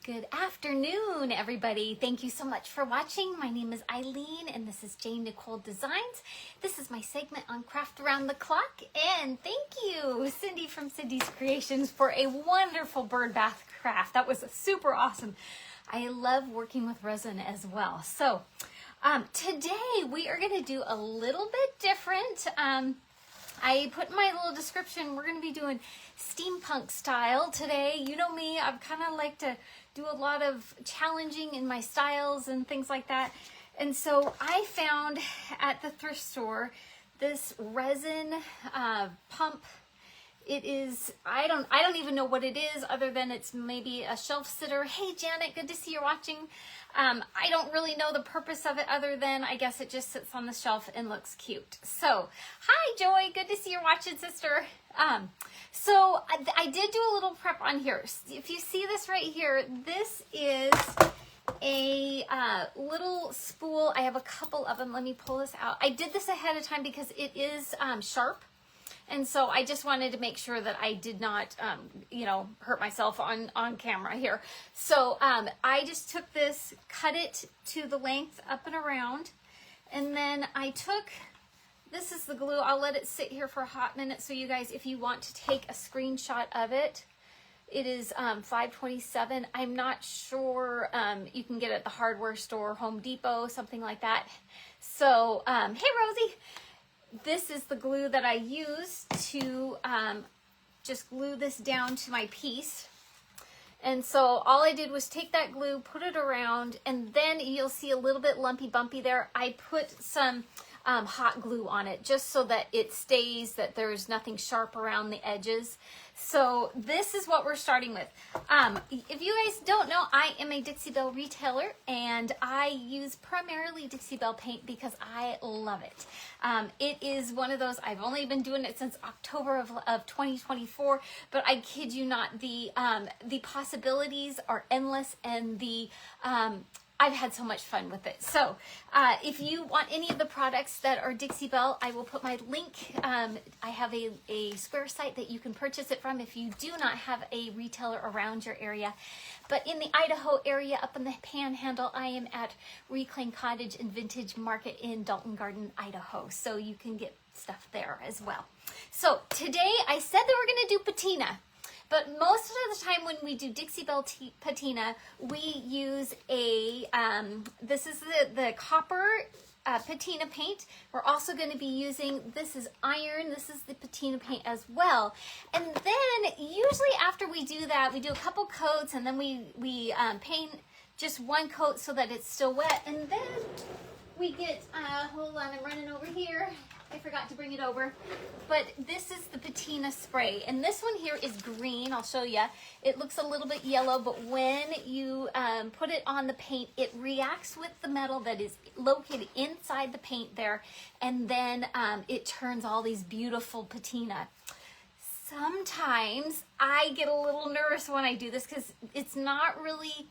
Good afternoon, everybody. Thank you so much for watching. My name is Eileen, and this is Jane Nicole Designs. This is my segment on Craft Around the Clock, and thank you, Cindy from Cindy's Creations, for a wonderful bird bath craft. That was super awesome. I love working with resin as well. So today we are going to do a little bit different. I put in my little description, we're going to be doing steampunk style today. You know me, I kind of like to do a lot of challenging in my styles and things like that. And so I found at the thrift store this resin pump. It is, I don't even know what it is other than it's maybe a shelf sitter. Hey Janet, good to see you're watching. I don't really know the purpose of it other than I guess it just sits on the shelf and looks cute. So, hi Joy, good to see you're watching, sister. So I did do a little prep on here. If you see this right here, this is a little spool. I have a couple of them. Let me pull this out. I did this ahead of time because it is sharp. And so I just wanted to make sure that I did not, hurt myself on camera here. So I just took this, cut it to the length up and around. And then I took, this is the glue. I'll let it sit here for a hot minute. So you guys, if you want to take a screenshot of it, it is $5.27. I'm not sure, you can get it at the hardware store, Home Depot, something like that. So, hey Rosie. This is the glue that I use to just glue this down to my piece. And so all I did was take that glue, put it around, and then you'll see a little bit lumpy bumpy there. I put some hot glue on it just so that it stays, that there's nothing sharp around the edges. So this is what we're starting with. If you guys don't know, I am a Dixie Belle retailer and I use primarily Dixie Belle paint because I love it. It is one of those, I've only been doing it since October of 2024, but I kid you not, the possibilities are endless and I've had so much fun with it. So if you want any of the products that are Dixie Belle, I will put my link. I have a Square site that you can purchase it from if you do not have a retailer around your area. But in the Idaho area, up in the Panhandle, I am at Reclaim Cottage and Vintage Market in Dalton Garden, Idaho. So you can get stuff there as well. So today I said that we're going to do patina. But most of the time when we do Dixie Belle patina, we use this is the copper patina paint. We're also going to be using, this is iron, this is the patina paint as well. And then usually after we do that, we do a couple coats and then we paint just one coat so that it's still wet. And then we get, hold on, I'm running over here. I forgot to bring it over, but this is the patina spray, and this one here is green. I'll show you. It looks a little bit yellow, but when you put it on the paint, it reacts with the metal that is located inside the paint there, and then it turns all these beautiful patina. Sometimes I get a little nervous when I do this because it's not really,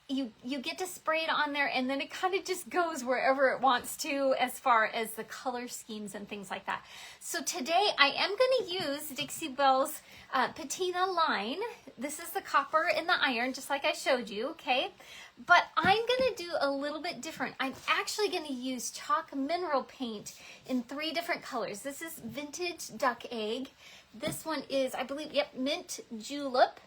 you get to spray it on there and then it kind of just goes wherever it wants to as far as the color schemes and things like that. So today I am going to use Dixie Belle's patina line. This is the copper and the iron, just like I showed you, okay? But I'm going to do a little bit different. I'm actually going to use chalk mineral paint in 3 different colors. This is Vintage Duck Egg. This one is, I believe, yep, Mint Julep.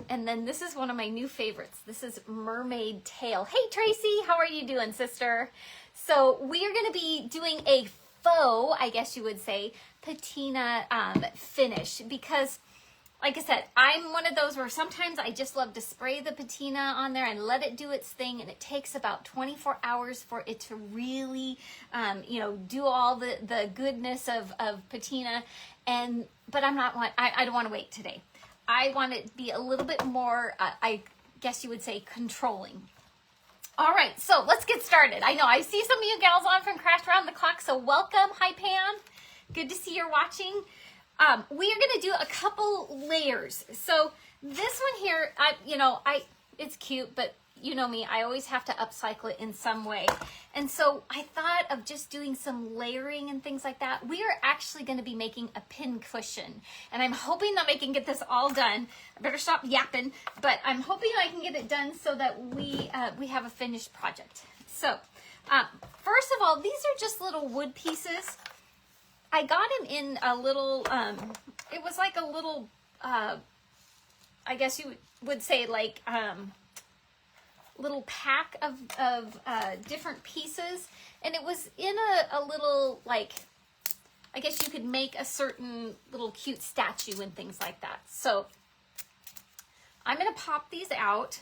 And then this is one of my new favorites. This is Mermaid Tail. Hey Tracy, how are you doing, sister? So we are going to be doing a faux, I guess you would say, patina finish because, like I said, I'm one of those where sometimes I just love to spray the patina on there and let it do its thing, and it takes about 24 hours for it to really, do all the goodness of patina. But I don't want to wait today. I want it to be a little bit more, I guess you would say, controlling. All right, so let's get started. I know I see some of you gals on from Craft Around the Clock, so welcome. Hi, Pam. Good to see you're watching. We are going to do a couple layers. So this one here, it's cute, but you know me, I always have to upcycle it in some way. And so I thought of just doing some layering and things like that. We are actually going to be making a pin cushion, and I'm hoping that I can get this all done. I better stop yapping, but I'm hoping I can get it done so that we have a finished project. So first of all, these are just little wood pieces. I got them in a little, it was like a little, I guess you would say like little pack of different pieces, and it was in a little, like, I guess you could make a certain little cute statue and things like that. So I'm gonna pop these out,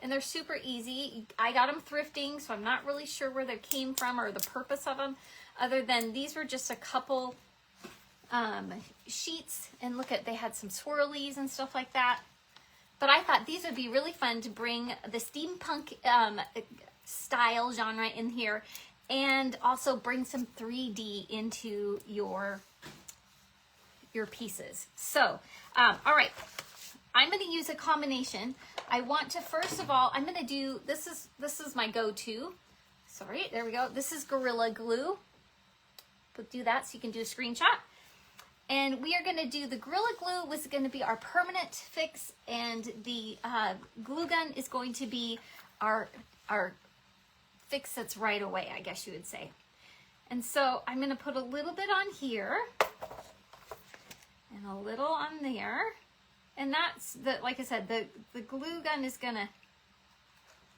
and they're super easy. I got them thrifting, so I'm not really sure where they came from or the purpose of them, other than these were just a couple sheets, and look at, they had some swirlies and stuff like that. But I thought these would be really fun to bring the steampunk style genre in here, and also bring some 3D into your pieces. So, all right, I'm going to use a combination. I want to, first of all, I'm going to do, this is my go-to. Sorry, there we go. This is Gorilla Glue. We'll do that so you can do a screenshot. And we are going to do, the Gorilla Glue was going to be our permanent fix, and the glue gun is going to be our fix that's right away, I guess you would say. And so I'm going to put a little bit on here and a little on there. And that's, the, like I said, the glue gun is going to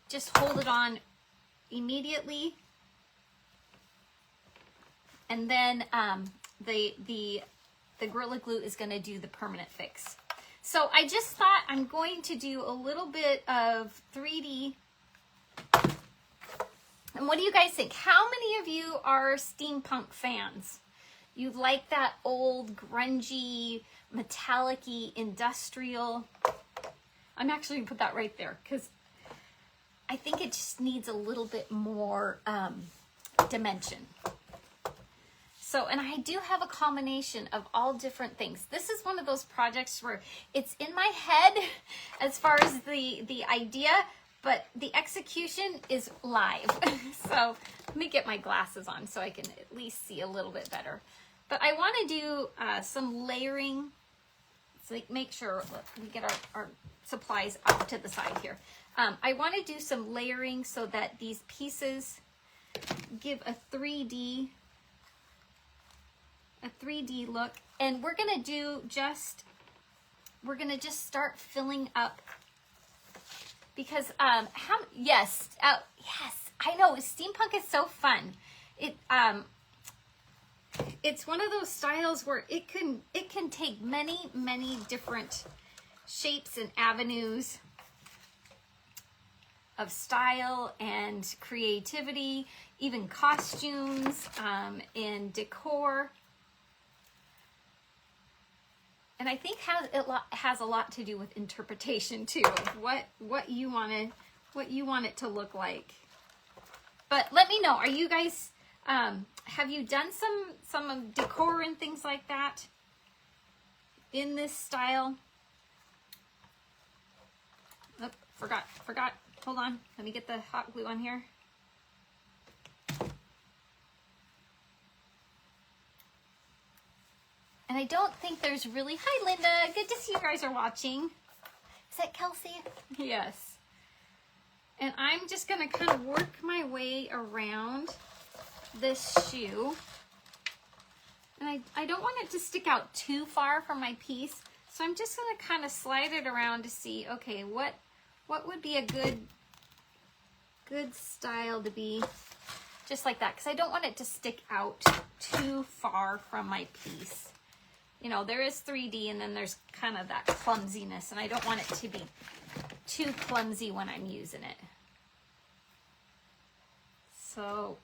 just hold it on immediately. And then the Gorilla Glue is going to do the permanent fix. So I just thought I'm going to do a little bit of 3D. And what do you guys think? How many of you are steampunk fans? You like that old, grungy, metallic-y, industrial? I'm actually going to put that right there because I think it just needs a little bit more dimension. So, and I do have a combination of all different things. This is one of those projects where it's in my head as far as the idea, but the execution is live. So let me get my glasses on so I can at least see a little bit better. But I want to do some layering. So make sure we get our supplies off to the side here. I want to do some layering so that these pieces give a 3D look, and we're gonna just start filling up, because yes, I know steampunk is so fun. It's one of those styles where it can take many different shapes and avenues of style and creativity, even costumes and decor. And I think it has a lot to do with interpretation too, of what you want it to look like. But let me know, are you guys, have you done some decor and things like that in this style? Oh, forgot. Hold on, let me get the hot glue on here. And I don't think there's really, hi Linda, good to see you guys are watching. Is that Kelsey? Yes. And I'm just gonna kind of work my way around this shoe. And I don't want it to stick out too far from my piece. So I'm just gonna kind of slide it around to see, okay, what would be a good style to be just like that. Because I don't want it to stick out too far from my piece. You know, there is 3D, and then there's kind of that clumsiness, and I don't want it to be too clumsy when I'm using it. So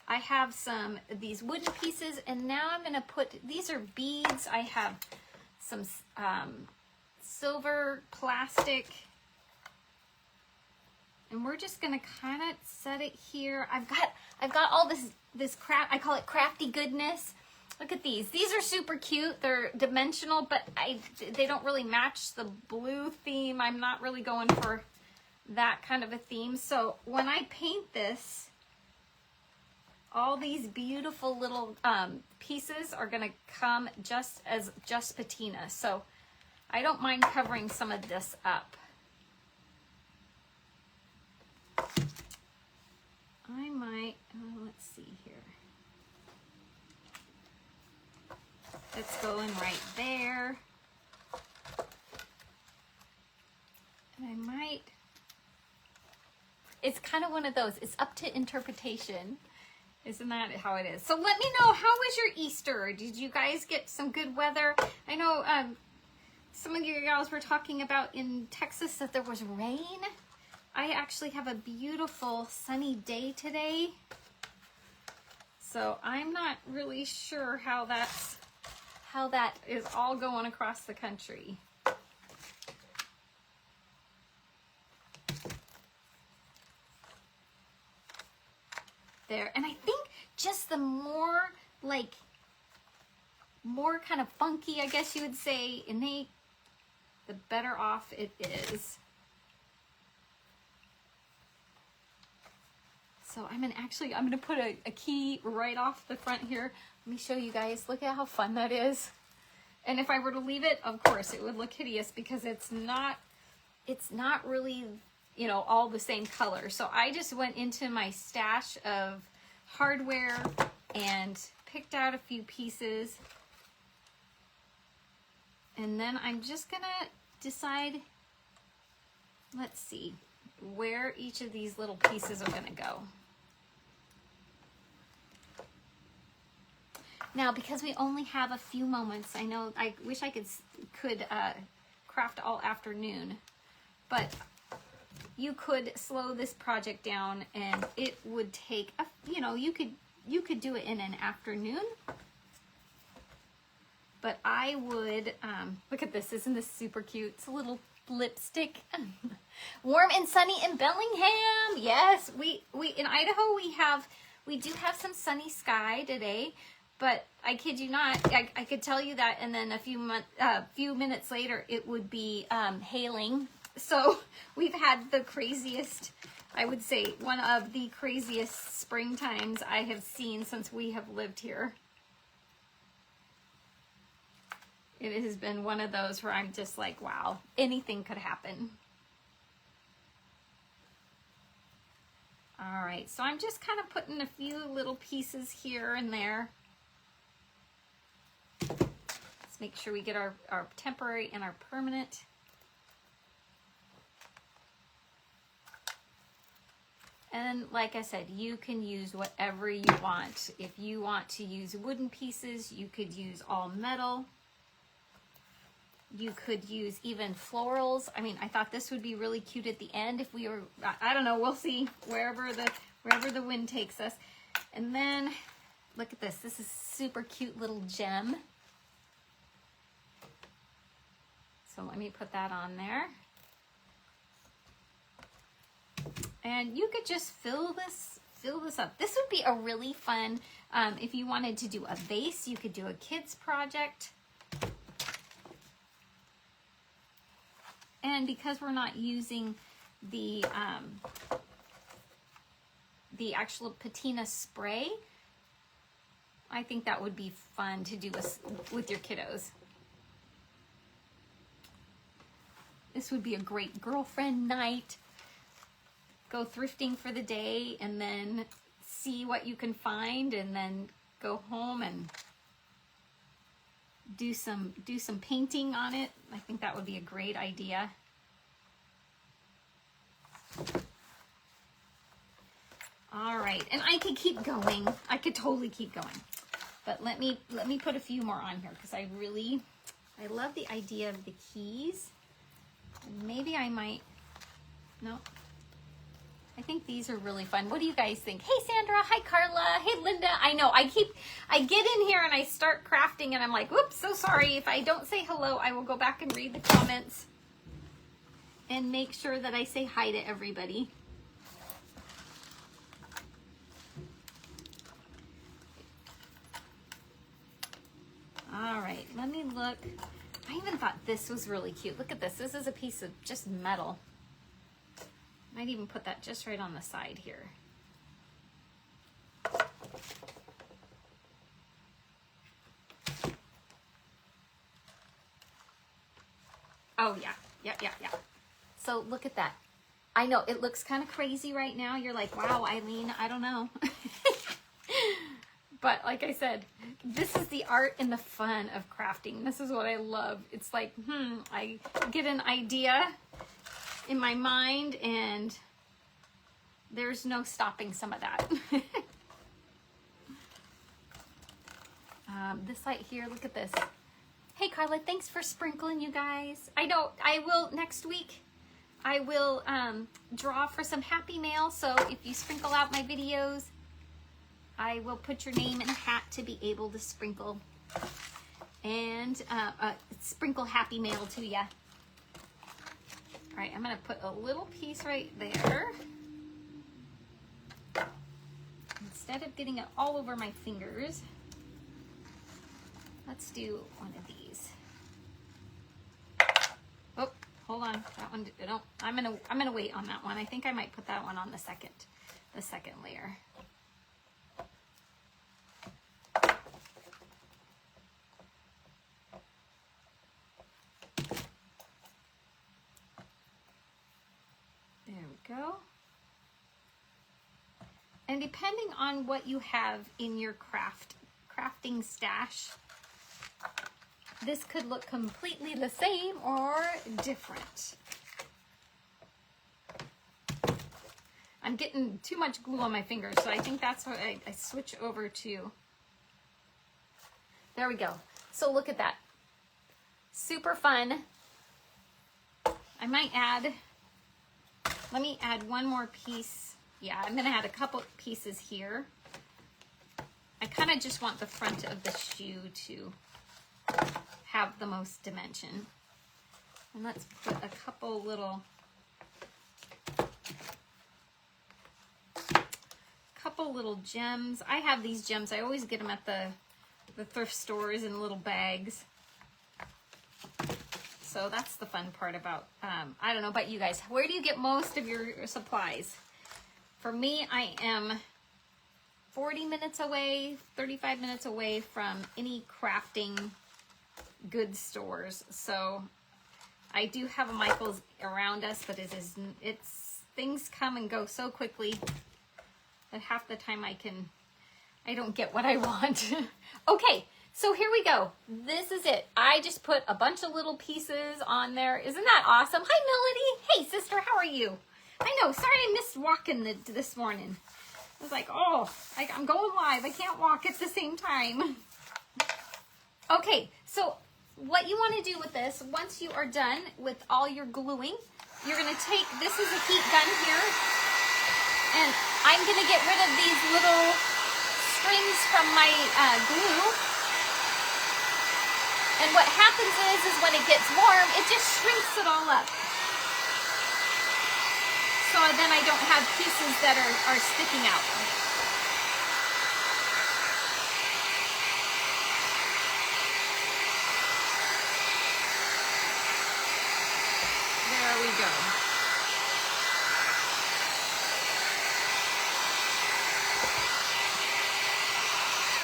I have some of these wooden pieces, and now I'm going to put, these are beads. I have some silver plastic, and we're just going to kind of set it here. I've got all this crap, I call it crafty goodness. Look at these. These are super cute. They're dimensional, but they don't really match the blue theme. I'm not really going for that kind of a theme. So when I paint this, all these beautiful little pieces are gonna come just patina. So I don't mind covering some of this up. I might, let's see here. It's going right there. And I might, it's kind of one of those, it's up to interpretation. Isn't that how it is? So let me know, how was your Easter? Did you guys get some good weather? I know some of you guys were talking about in Texas that there was rain. I actually have a beautiful sunny day today. So I'm not really sure how that is all going across the country. There, and I think just the more kind of funky, I guess you would say, innate, the better off it is. So I'm gonna put a key right off the front here. Let me show you guys. Look at how fun that is. And if I were to leave it, of course, it would look hideous because it's not really, you know, all the same color. So I just went into my stash of hardware and picked out a few pieces. And then I'm just gonna decide, let's see, where each of these little pieces are gonna go. Now, because we only have a few moments, I know I wish I could craft all afternoon, but you could slow this project down and it would take, you know, you could do it in an afternoon. But I would, look at this, isn't this super cute? It's a little lipstick. Warm and sunny in Bellingham. Yes, we in Idaho we do have some sunny sky today, but I kid you not, I could tell you that, and then a few minutes later it would be hailing. So we've had the craziest, I would say, one of the craziest spring times I have seen since we have lived here. It has been one of those where I'm just like, wow, anything could happen. All right, so I'm just kind of putting a few little pieces here and there. Let's make sure we get our temporary and our permanent. And like I said, you can use whatever you want. If you want to use wooden pieces, you could use all metal. You could use even florals. I mean, I thought this would be really cute at the end if we were, I don't know, we'll see wherever the wind takes us. And then look at this. This is super cute little gem. So let me put that on there. And you could just fill this up. This would be a really fun, if you wanted to do a vase, you could do a kids project. And because we're not using the actual patina spray, I think that would be fun to do with your kiddos. This would be a great girlfriend night. Go thrifting for the day and then see what you can find and then go home and do some painting on it. I think that would be a great idea. All right, and I could keep going. I could totally keep going. But let me put a few more on here because I love the idea of the keys. And maybe I might, no. I think these are really fun. What do you guys think? Hey, Sandra. Hi, Carla. Hey, Linda. I know I get in here and I start crafting and I'm like, whoops, so sorry. If I don't say hello, I will go back and read the comments and make sure that I say hi to everybody. All right, let me look. I even thought this was really cute. Look at this. This is a piece of just metal. Might even put that just right on the side here. Oh yeah, yeah. So look at that. I know it looks kind of crazy right now. You're like, wow, Eileen, I don't know. But like I said, this is the art and the fun of crafting. This is what I love. It's like, I get an idea in my mind and there's no stopping some of that. This light here, look at this. Hey Carla, thanks for sprinkling, you guys. I know I will next week. I will draw for some happy mail. So if you sprinkle out my videos, I will put your name in a hat to be able to sprinkle and sprinkle happy mail to ya. All right, I'm gonna put a little piece right there. Instead of getting it all over my fingers, let's do one of these. Oh, hold on, that one. No, I'm gonna wait on that one. I think I might put that one on the second layer. There we go. And depending on what you have in your crafting stash, this could look completely the same or different. I'm getting too much glue on my fingers, so I think that's what I switch over to. There we go. So look at that. Super fun. I might add, let me add one more piece. Yeah, I'm gonna add a couple pieces here. I kind of just want the front of the shoe to have the most dimension. And let's put a couple little gems. I have these gems. I always get them at the thrift stores in little bags. So that's the fun part about, I don't know about you guys. Where do you get most of your supplies? For me, I am 40 minutes away, 35 minutes away from any crafting goods stores. So I do have a Michael's around us, but it's things come and go so quickly that half the time I don't get what I want. Okay, so here we go. This is it. I just put a bunch of little pieces on there. Isn't that awesome? Hi, Melody. Hey, sister, how are you? I know, sorry I missed walking this morning. I was like, oh, I'm going live. I can't walk at the same time. Okay, so what you want to do with this, once you are done with all your gluing, you're going to take, this is a heat gun here, and I'm going to get rid of these little strings from my glue. And what happens is when it gets warm, it just shrinks it all up. So then I don't have pieces that are sticking out. There we go.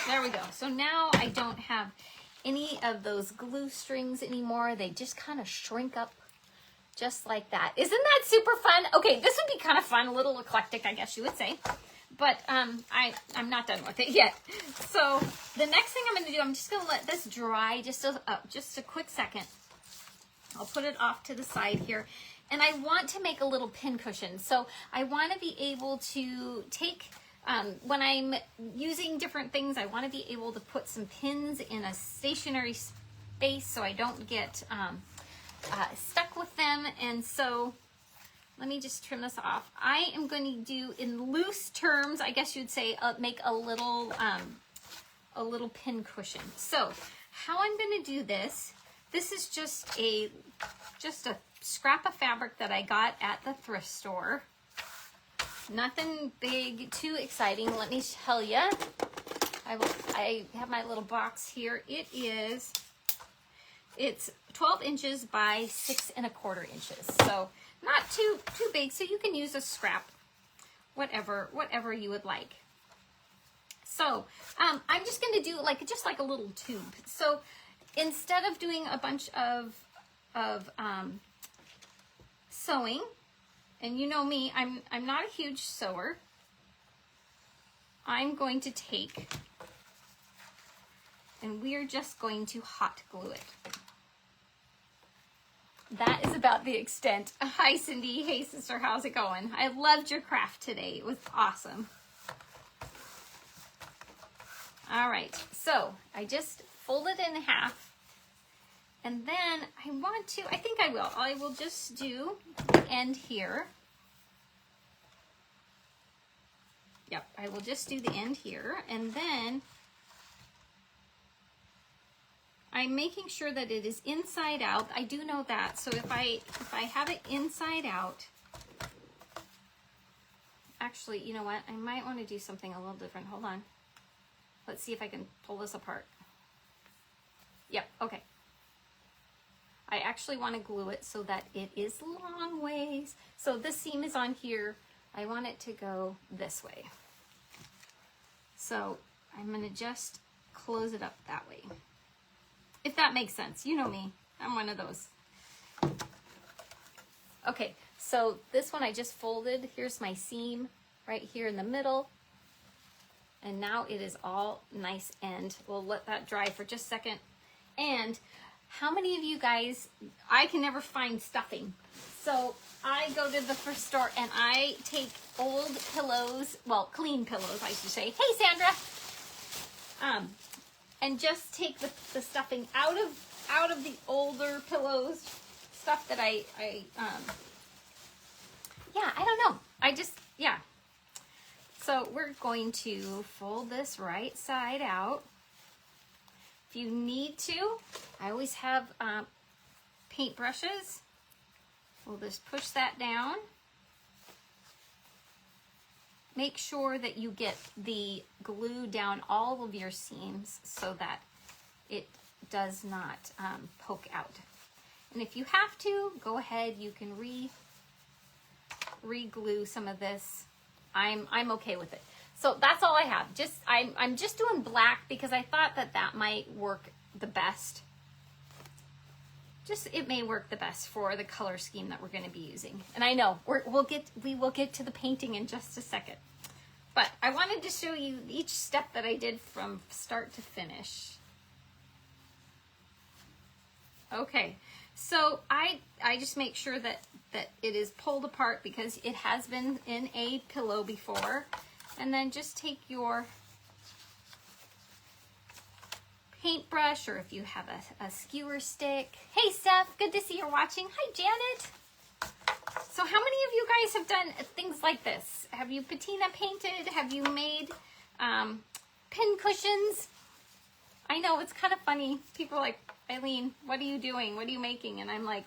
There we go. So now I don't have any of those glue strings anymore. They just kind of shrink up just like that. Isn't that super fun? Okay, this would be kind of fun, a little eclectic, I guess you would say. But I'm not done with it yet. So the next thing I'm going to do, I'm just going to let this dry just a quick second. I'll put it off to the side here. And I want to make a little pin cushion. So I want to be able to take, when I'm using different things, I want to be able to put some pins in a stationary space so I don't get stuck with them. And so let me just trim this off. I am going to do, in loose terms, I guess you'd say, make a little pin cushion. So how I'm going to do this, this is just a scrap of fabric that I got at the thrift store. Nothing big, too exciting. Let me tell you, I have my little box here. It's 12 inches by 6 1/4 inches. So not too big, so you can use a scrap, whatever you would like. So I'm just going to do just like a little tube. So instead of doing a bunch of sewing, and you know me, I'm not a huge sewer. I'm going to take, and we are just going to hot glue it. That is about the extent. Hi, Cindy. Hey, sister. How's it going? I loved your craft today. It was awesome. All right. So I just fold it in half. And then I will just do the end here. Yep. I will just do the end here. And then I'm making sure that it is inside out. I do know that. So if I have it inside out, actually, you know what? I might want to do something a little different. Hold on. Let's see if I can pull this apart. Yep, okay. I actually want to glue it so that it is long ways. So this seam is on here. I want it to go this way. So I'm going to just close it up that way. If that makes sense. You know me. I'm one of those. Okay, so this one I just folded. Here's my seam right here in the middle. And now it is all nice end. We'll let that dry for just a second. And how many of you guys, I can never find stuffing. So I go to the thrift store and I take old pillows, well, clean pillows, I should say. Hey, Sandra. And just take the stuffing out of the older pillows, stuff that I don't know. Yeah. So we're going to fold this right side out. If you need to, I always have paint brushes. We'll just push that down. Make sure that you get the glue down all of your seams so that it does not poke out. And if you have to, go ahead, you can re-glue some of this. I'm okay with it. So that's all I have. I'm just doing black because I thought that might work the best. It may work the best for the color scheme that we're going to be using. And I know we will get to the painting in just a second. But I wanted to show you each step that I did from start to finish. Okay, so I just make sure that it is pulled apart because it has been in a pillow before. And then just take your paintbrush, or if you have a skewer stick. Hey, Steph, good to see you're watching. Hi, Janet. So how many of you guys have done things like this? Have you patina painted? Have you made pin cushions? I know, it's kind of funny. People are like, Eileen, what are you doing? What are you making? And I'm like,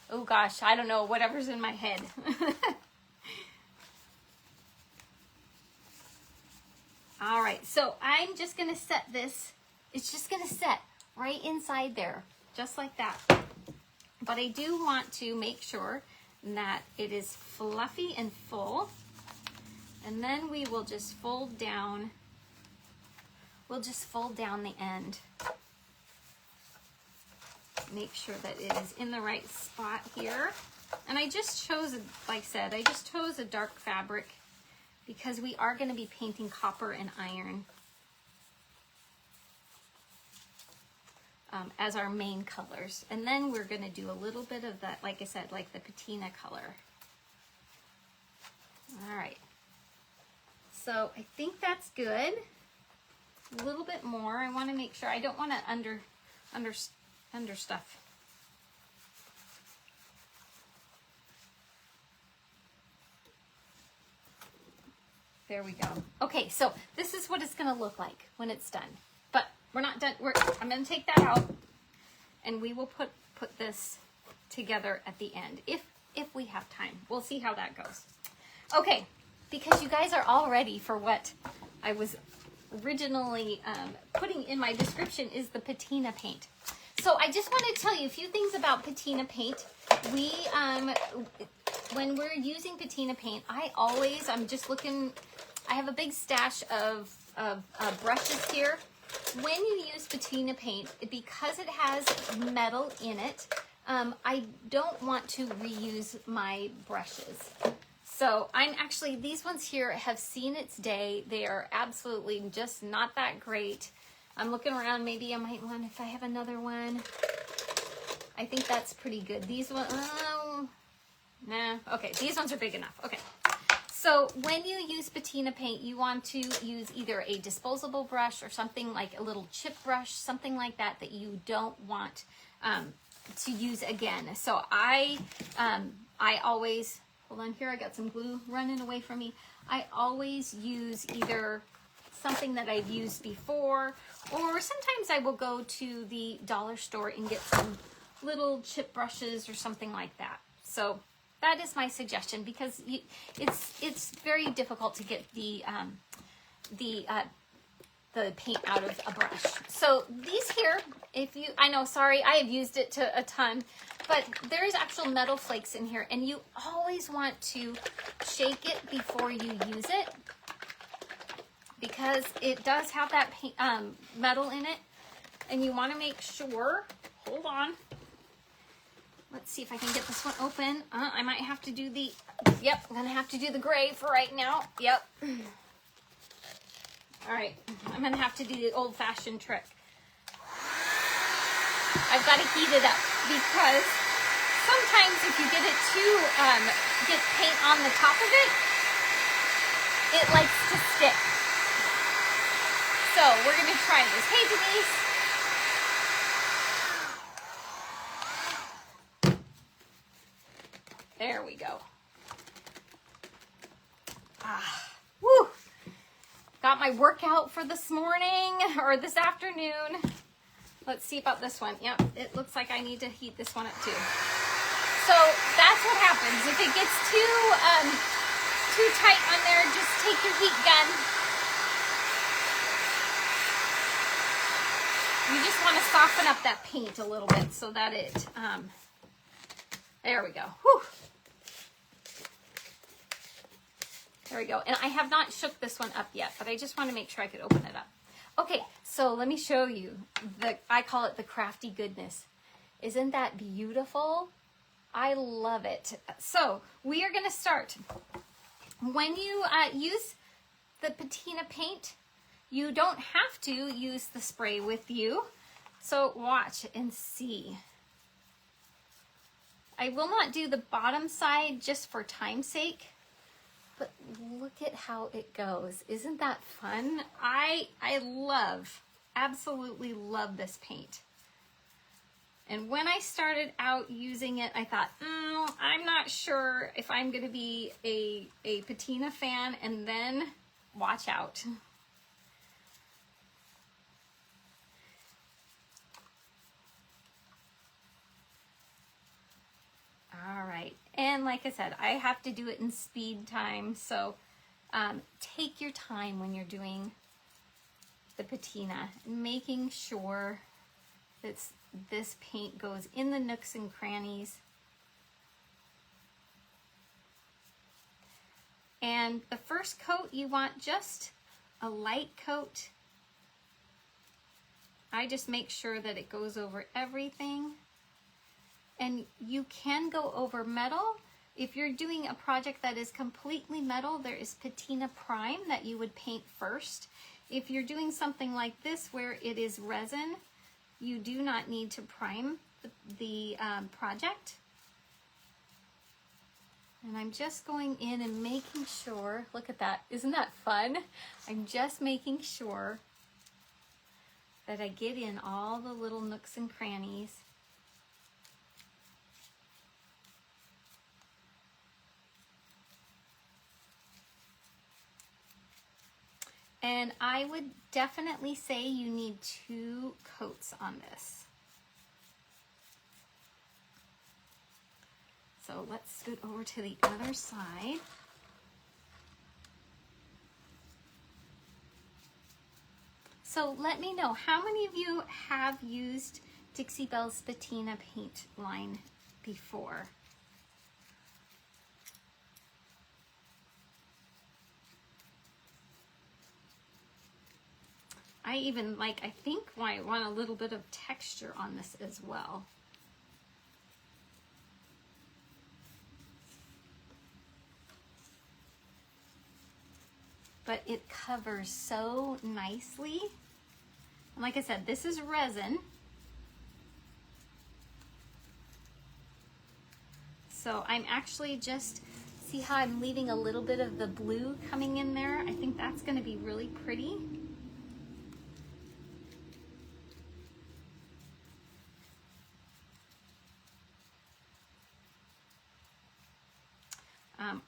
oh gosh, I don't know, whatever's in my head. All right, so I'm just gonna set this. It's just gonna set right inside there, just like that. But I do want to make sure that it is fluffy and full. And then we will just fold down. We'll just fold down the end. Make sure that it is in the right spot here. And I just chose, like I said, I just chose a dark fabric because we are going to be painting copper and iron as our main colors. And then we're going to do a little bit of that, like I said, like the patina color. All right. So I think that's good. A little bit more. I want to make sure. I don't want to under stuff. There we go. Okay, so this is what it's going to look like when it's done. But we're not done. I'm going to take that out, and we will put this together at the end if we have time. We'll see how that goes. Okay, because you guys are all ready for what I was originally putting in my description is the patina paint. So I just want to tell you a few things about patina paint. when we're using patina paint, I'm just looking, I have a big stash of brushes here. When you use patina paint, because it has metal in it, I don't want to reuse my brushes. So these ones here have seen its day. They are absolutely just not that great. I'm looking around, maybe I might want, if I have another one. I think that's pretty good. These ones, nah, okay, these ones are big enough, okay. So when you use patina paint, you want to use either a disposable brush or something like a little chip brush, something like that you don't want to use again. So I always, hold on here, I got some glue running away from me. I always use either something that I've used before, or sometimes I will go to the dollar store and get some little chip brushes or something like that. So that is my suggestion, because it's very difficult to get the paint out of a brush. So these here, I know, sorry, I have used it to a ton, but there is actual metal flakes in here, and you always want to shake it before you use it, because it does have that paint, metal in it, and you want to make sure, hold on, let's see if I can get this one open. I might have to do yep, I'm gonna have to do the gray for right now. Yep. All right, I'm gonna have to do the old-fashioned trick. I've got to heat it up, because sometimes if you get it get paint on the top of it, it likes to stick. So we're gonna try this. Hey, Denise. There we go. Woo! Got my workout for this morning, or this afternoon. Let's see about this one. Yep, it looks like I need to heat this one up too. So that's what happens. If it gets too tight on there, just take your heat gun. You just want to soften up that paint a little bit so that it, there we go. Whew. There we go. And I have not shook this one up yet, but I just want to make sure I could open it up. Okay, so let me show you. I call it the crafty goodness. Isn't that beautiful? I love it. So we are going to start. When you use the patina paint, you don't have to use the spray with you. So watch and see. I will not do the bottom side just for time's sake. But look at how it goes. Isn't that fun? I absolutely love this paint. And when I started out using it, I thought, I'm not sure if I'm going to be a patina fan, and then watch out. All right, and like I said, I have to do it in speed time, so take your time when you're doing the patina, making sure that this paint goes in the nooks and crannies. And the first coat, you want just a light coat. I just make sure that it goes over everything. And you can go over metal. If you're doing a project that is completely metal, there is patina prime that you would paint first. If you're doing something like this where it is resin, you do not need to prime the project. And I'm just going in and making sure, look at that, isn't that fun? I'm just making sure that I get in all the little nooks and crannies. And I would definitely say you need 2 coats on this. So let's scoot over to the other side. So let me know, how many of you have used Dixie Belle's patina paint line before? I even like, I think I want a little bit of texture on this as well. But it covers so nicely. And like I said, this is resin. So I'm actually just, see how I'm leaving a little bit of the blue coming in there? I think that's gonna be really pretty.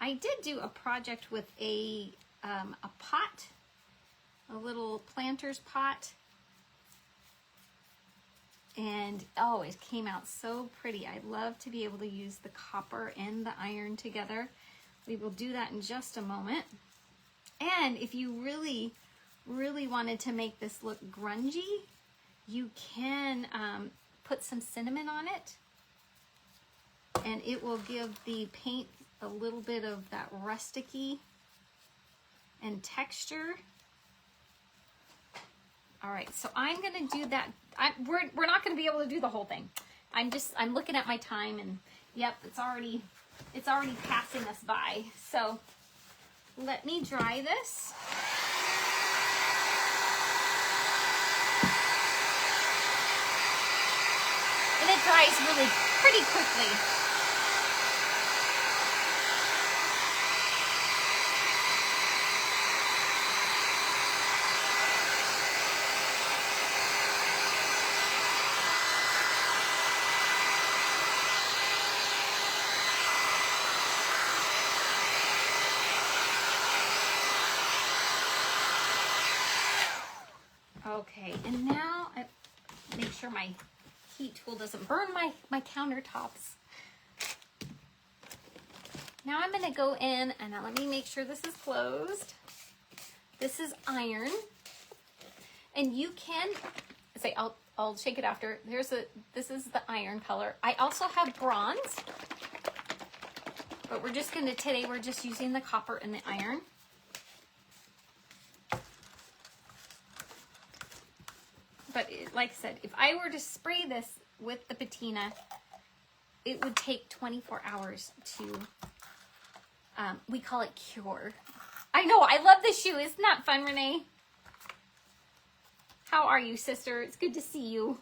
I did do a project with a pot, a little planter's pot. And oh, it came out so pretty. I'd love to be able to use the copper and the iron together. We will do that in just a moment. And if you really, really wanted to make this look grungy, you can put some cinnamon on it. And it will give the paint a little bit of that rusticy and texture. All right, so I'm gonna do that. We're not gonna be able to do the whole thing. I'm looking at my time, and yep, it's already passing us by. So let me dry this. And it dries really pretty quickly. Okay, and now I make sure my heat tool doesn't burn my countertops. Now I'm gonna go in and let me make sure this is closed. This is iron, and you can say, I'll shake it after. This is the iron color. I also have bronze, but today we're just using the copper and the iron. But like I said, if I were to spray this with the patina, it would take 24 hours to, we call it cure. I know, I love this shoe. Isn't that fun, Renee? How are you, sister? It's good to see you.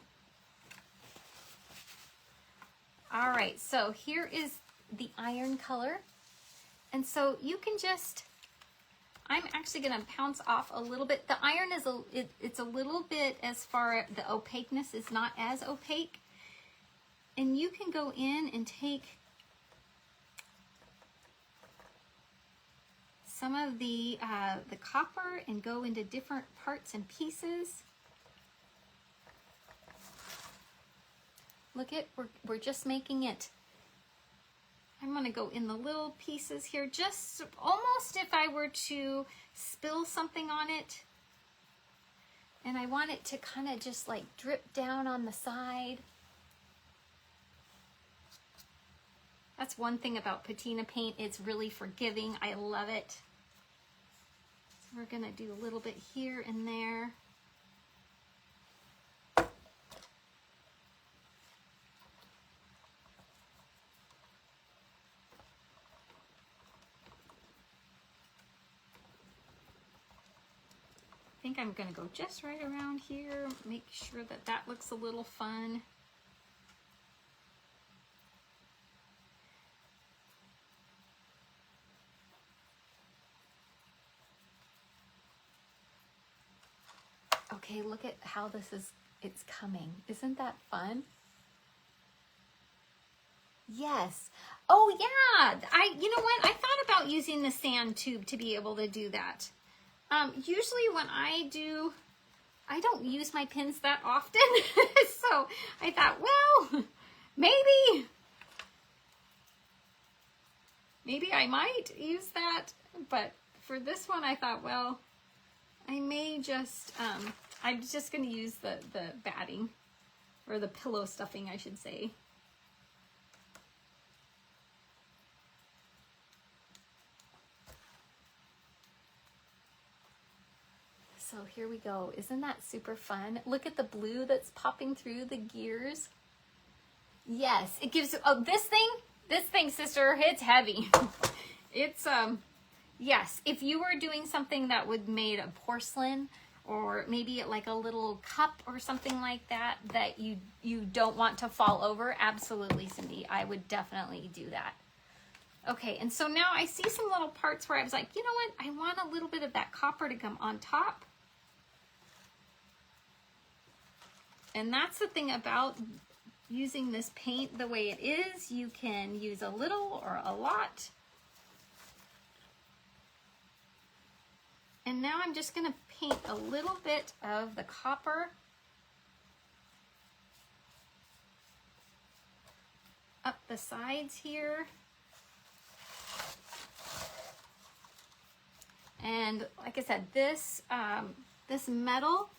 All right, so here is the iron color. And so you can just, I'm actually gonna pounce off a little bit. The iron is it's a little bit, as far as the opaqueness is not as opaque. And you can go in and take some of the copper and go into different parts and pieces. Look at, we're just making it. I'm gonna go in the little pieces here, just almost if I were to spill something on it. And I want it to kind of just like drip down on the side. That's one thing about patina paint, it's really forgiving. I love it. So we're gonna do a little bit here and there. I think I'm gonna go just right around here, make sure that that looks a little fun. Okay, look at how it's coming. Isn't that fun? Yes. Oh yeah, you know what? I thought about using the sand tube to be able to do that. Usually when I don't use my pins that often. So I thought, well, maybe I might use that. But for this one, I thought, well, I may just, I'm just going to use the batting, or the pillow stuffing, I should say. So here we go. Isn't that super fun? Look at the blue that's popping through the gears. Yes, it gives, oh, this thing, sister, it's heavy. It's, yes, if you were doing something that would made of porcelain, or maybe like a little cup or something like that, that you don't want to fall over, absolutely, Cindy, I would definitely do that. Okay, and so now I see some little parts where I was like, you know what, I want a little bit of that copper to come on top. And that's the thing about using this paint the way it is. You can use a little or a lot. And now I'm just going to paint a little bit of the copper up the sides here. And like I said, this metal,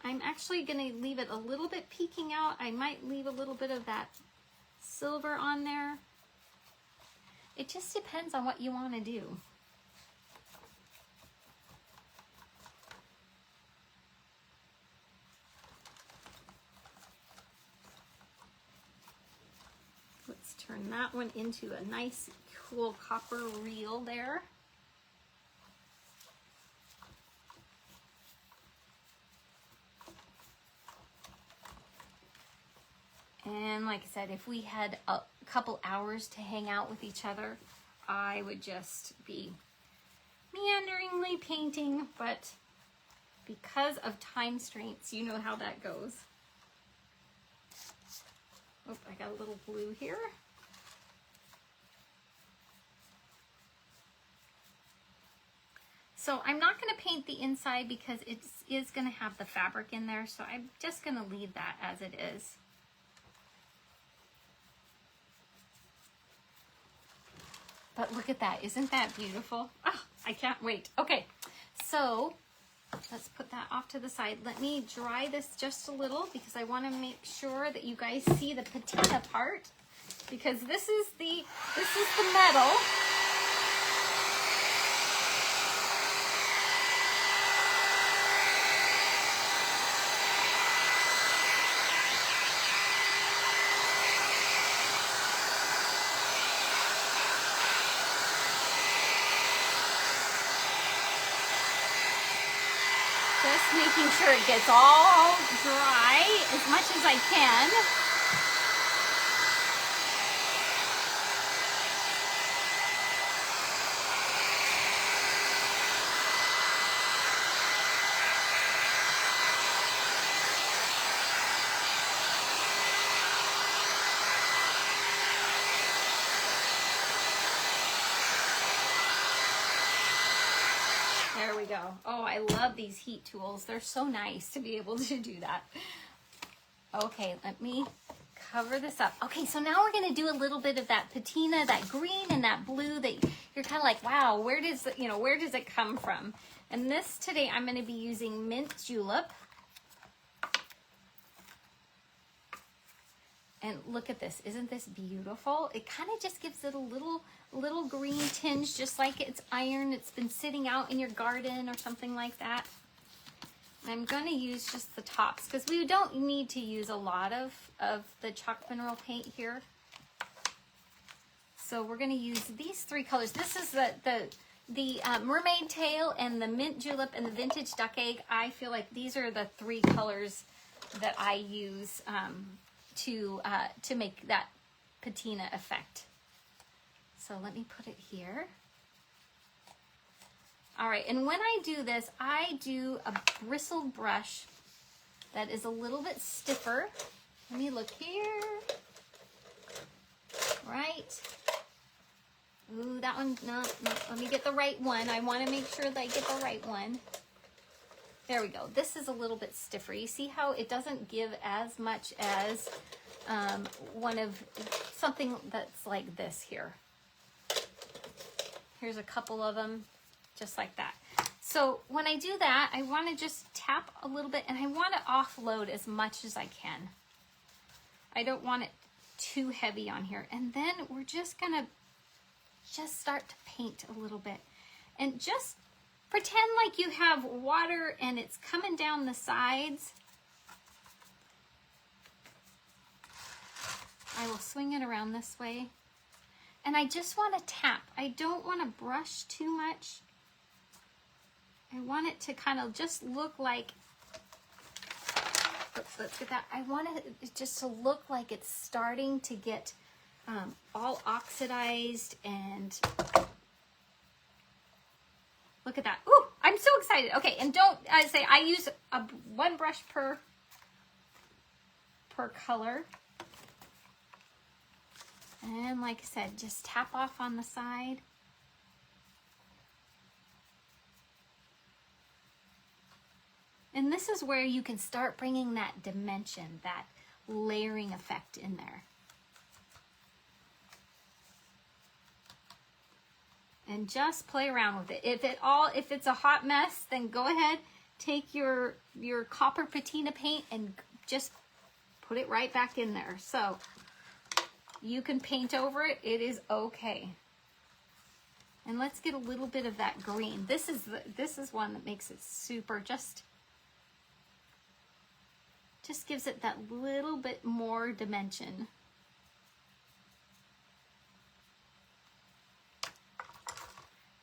I'm actually going to leave it a little bit peeking out. I might leave a little bit of that silver on there. It just depends on what you want to do. Let's turn that one into a nice, cool copper reel there. And like I said, if we had a couple hours to hang out with each other, I would just be meanderingly painting, but because of time constraints, you know how that goes. Oh, I got a little blue here. So I'm not going to paint the inside because it is going to have the fabric in there, so I'm just going to leave that as it is. But look at that. Isn't that beautiful? Oh, I can't wait. Okay, so let's put that off to the side. Let me dry this just a little because I want to make sure that you guys see the patina part, because this is the metal. Making sure it gets all dry as much as I can. There we go. Oh, I love these heat tools. They're so nice to be able to do that. Okay, let me cover this up. Okay, so now we're going to do a little bit of that patina, that green and that blue that you're kind of like, wow, where does it come from? And this today I'm going to be using mint julep. And look at this. Isn't this beautiful? It kind of just gives it a little green tinge, just like it's iron. It's been sitting out in your garden or something like that. I'm going to use just the tops because we don't need to use a lot of the chalk mineral paint here. So we're going to use these three colors. This is the mermaid tail and the mint julep and the vintage duck egg. I feel like these are the three colors that I use to make that patina effect. So let me put it here. All right, and when I do this, I do a bristled brush that is a little bit stiffer. Let me look here. Right. Ooh, that one, no, let me get the right one. I want to make sure that I get the right one. There we go. This is a little bit stiffer. You see how it doesn't give as much as something that's like this here. Here's a couple of them, just like that. So when I do that, I want to just tap a little bit, and I want to offload as much as I can. I don't want it too heavy on here. And then we're just gonna start to paint a little bit, and just pretend like you have water and it's coming down the sides. I will swing it around this way. And I just want to tap. I don't want to brush too much. I want it to kind of just look like, let's get that. I want it just to look like it's starting to get all oxidized, and look at that. Ooh, I'm so excited. Okay, and don't, I use one brush per color. And like I said, just tap off on the side. And this is where you can start bringing that dimension, that layering effect in there. And just play around with it. If it's a hot mess, then go ahead, take your copper patina paint and just put it right back in there. So you can paint over it, it is okay. And let's get a little bit of that green. This is one that makes it super, just gives it that little bit more dimension.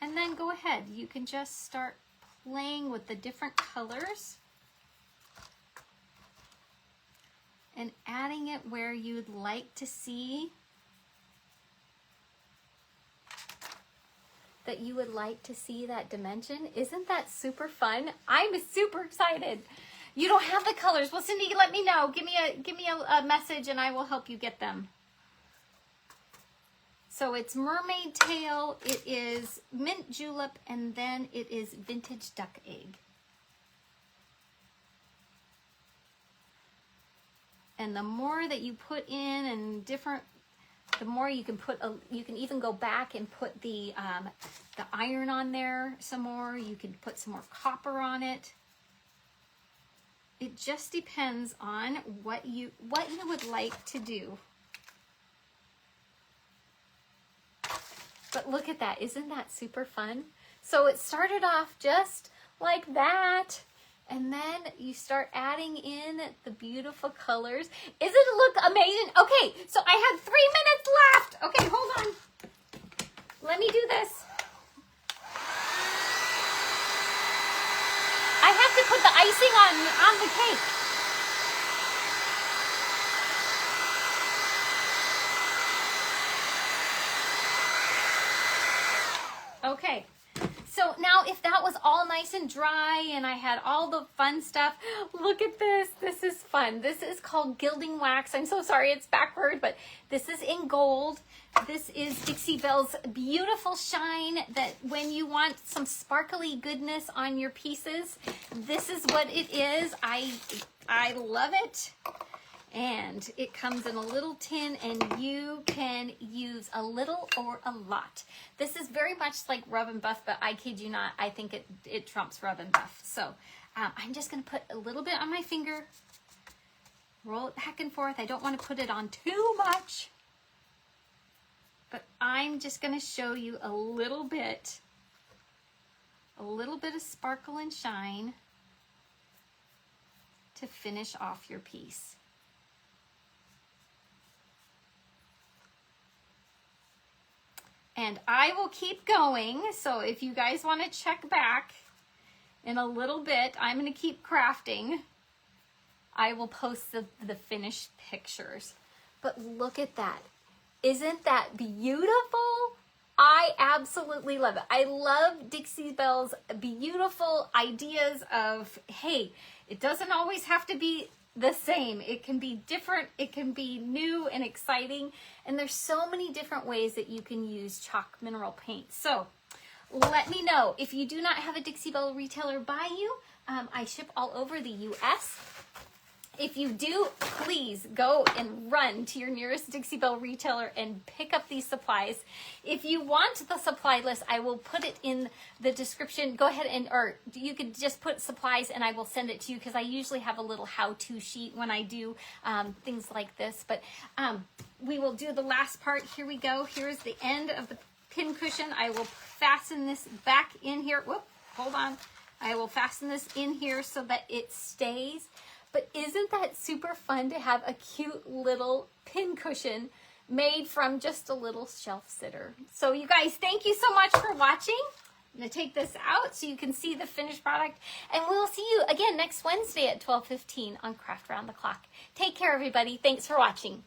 And then go ahead, you can just start playing with the different colors and adding it where you'd like to see that you would like to see that dimension. Isn't that super fun? I'm super excited. You don't have the colors. Well, Cindy, let me know. Give me a message and I will help you get them. So it's mermaid tail, it is mint julep, and then it is vintage duck egg. And the more that you put in and different, the more you can put, you can even go back and put the iron on there some more. You can put some more copper on it. It just depends on what you would like to do. But look at that, isn't that super fun? So it started off just like that, and then you start adding in the beautiful colors. Isn't it look amazing? Okay, so I have 3 minutes left. Okay, hold on. Let me do this. I have to put the icing on the cake. Okay, so now if that was all nice and dry and I had all the fun stuff, look at this. This is fun. This is called gilding wax. I'm so sorry it's backward, but this is in gold. This is Dixie Belle's beautiful shine that when you want some sparkly goodness on your pieces, this is what it is. I love it. And it comes in a little tin, and you can use a little or a lot. This is very much like Rub and Buff, but I kid you not, I think it trumps Rub and Buff. So I'm just going to put a little bit on my finger, roll it back and forth. I don't want to put it on too much, but I'm just going to show you a little bit of sparkle and shine to finish off your piece. And I will keep going, so if you guys want to check back in a little bit, I'm going to keep crafting. I will post the finished pictures. But look at that. Isn't that beautiful? I absolutely love it. I love Dixie Belle's beautiful ideas of, hey, it doesn't always have to be the same. It can be different, it can be new and exciting, and there's so many different ways that you can use chalk mineral paint. So let me know if you do not have a Dixie Belle retailer by you. I ship all over the US. If you do, please go and run to your nearest Dixie Belle retailer and pick up these supplies. If you want the supply list, I will put it in the description. Go ahead or you could just put supplies and I will send it to you, because I usually have a little how-to sheet when I do things like this. But we will do the last part. Here we go. Here is the end of the pin cushion. I will fasten this back in here. Whoop. hold on. I will fasten this in here so that it stays. But isn't that super fun to have a cute little pin cushion made from just a little shelf sitter? So you guys, thank you so much for watching. I'm going to take this out so you can see the finished product. And we'll see you again next Wednesday at 12:15 on Craft Around the Clock. Take care, everybody. Thanks for watching.